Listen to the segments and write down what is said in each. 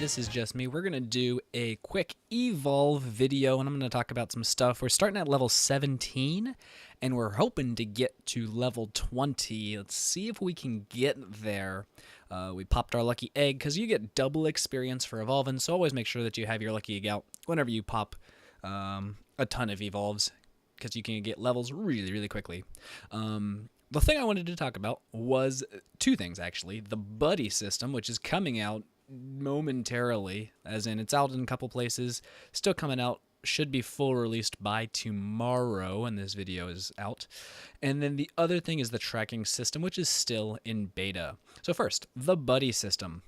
this is just me. We're going to do a quick evolve video, and I'm going to talk about some stuff. We're starting at level 17, and we're hoping to get to level 20. Let's see if we can get there. We popped our lucky egg, because you get double experience for evolving, so always make sure that you have your lucky egg out whenever you pop a ton of evolves, because you can get levels really, really quickly. The thing I wanted to talk about was two things, actually. The buddy system, which is coming out momentarily, as in it's out in a couple places, still coming out, should be full released by tomorrow, and this video is out. And then the other thing is the tracking system, which is still in beta. So first, the buddy system.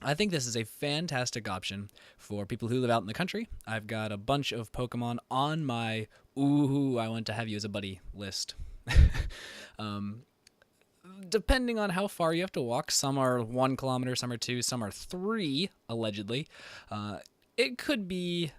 I think this is a fantastic option for people who live out in the country. I've got a bunch of Pokemon on my ooh, I want to have you as a buddy list. Depending on how far you have to walk, some are 1 kilometer, some are 2, some are 3, allegedly. It could be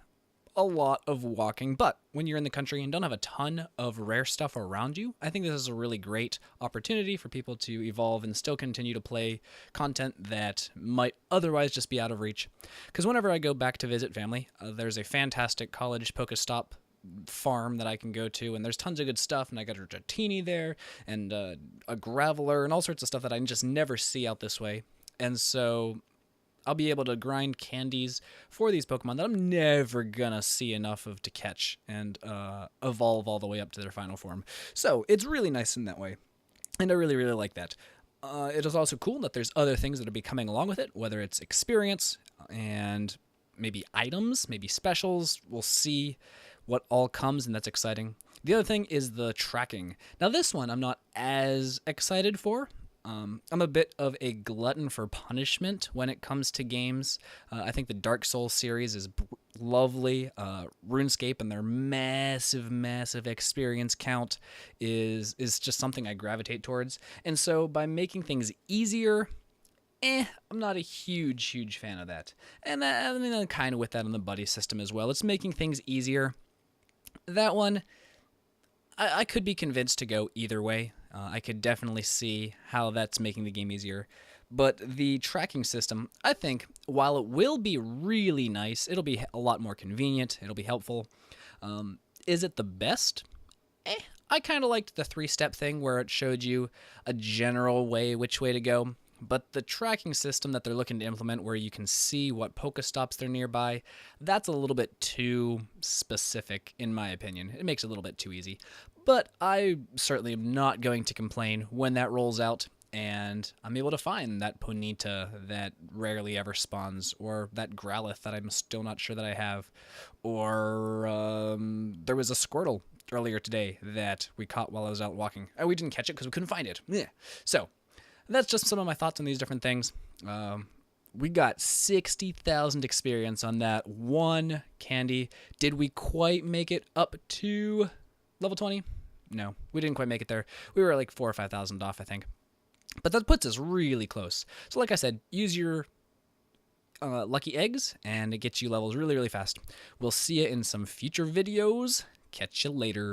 a lot of walking, but when you're in the country and don't have a ton of rare stuff around you, I think this is a really great opportunity for people to evolve and still continue to play content that might otherwise just be out of reach. Because whenever I go back to visit family, there's a fantastic college Pokestop farm that I can go to, and there's tons of good stuff, and I got a Dratini there, and a Graveler, and all sorts of stuff that I just never see out this way. And so I'll be able to grind candies for these Pokemon that I'm never gonna see enough of to catch and evolve all the way up to their final form. So it's really nice in that way, and I really, really like that. It is also cool that there's other things that will be coming along with it, whether it's experience and maybe items, maybe specials. We'll see what all comes, and that's exciting. The other thing is the tracking. Now this one I'm not as excited for. I'm a bit of a glutton for punishment when it comes to games. I think the Dark Souls series is lovely. RuneScape and their massive, massive experience count is just something I gravitate towards. And so by making things easier, I'm not a huge fan of that. And I'm kind of with that on the buddy system as well. It's making things easier. That one, I could be convinced to go either way. I could definitely see how that's making the game easier. But the tracking system, I think, while it will be really nice, it'll be a lot more convenient, it'll be helpful. Is it the best? I kind of liked the 3-step thing where it showed you a general way which way to go. But the tracking system that they're looking to implement, where you can see what Pokestops they're nearby, that's a little bit too specific, in my opinion. It makes it a little bit too easy. But I certainly am not going to complain when that rolls out and I'm able to find that Ponyta that rarely ever spawns, or that Growlithe that I'm still not sure that I have, or there was a Squirtle earlier today that we caught while I was out walking. We didn't catch it because we couldn't find it. Yeah. So that's just some of my thoughts on these different things. We got 60,000 experience on that one candy. Did we quite make it up to level 20? No, we didn't quite make it there. We were like 4,000 or 5,000 off, I think. But that puts us really close. So like I said, use your lucky eggs, and it gets you levels really, really fast. We'll see you in some future videos. Catch you later.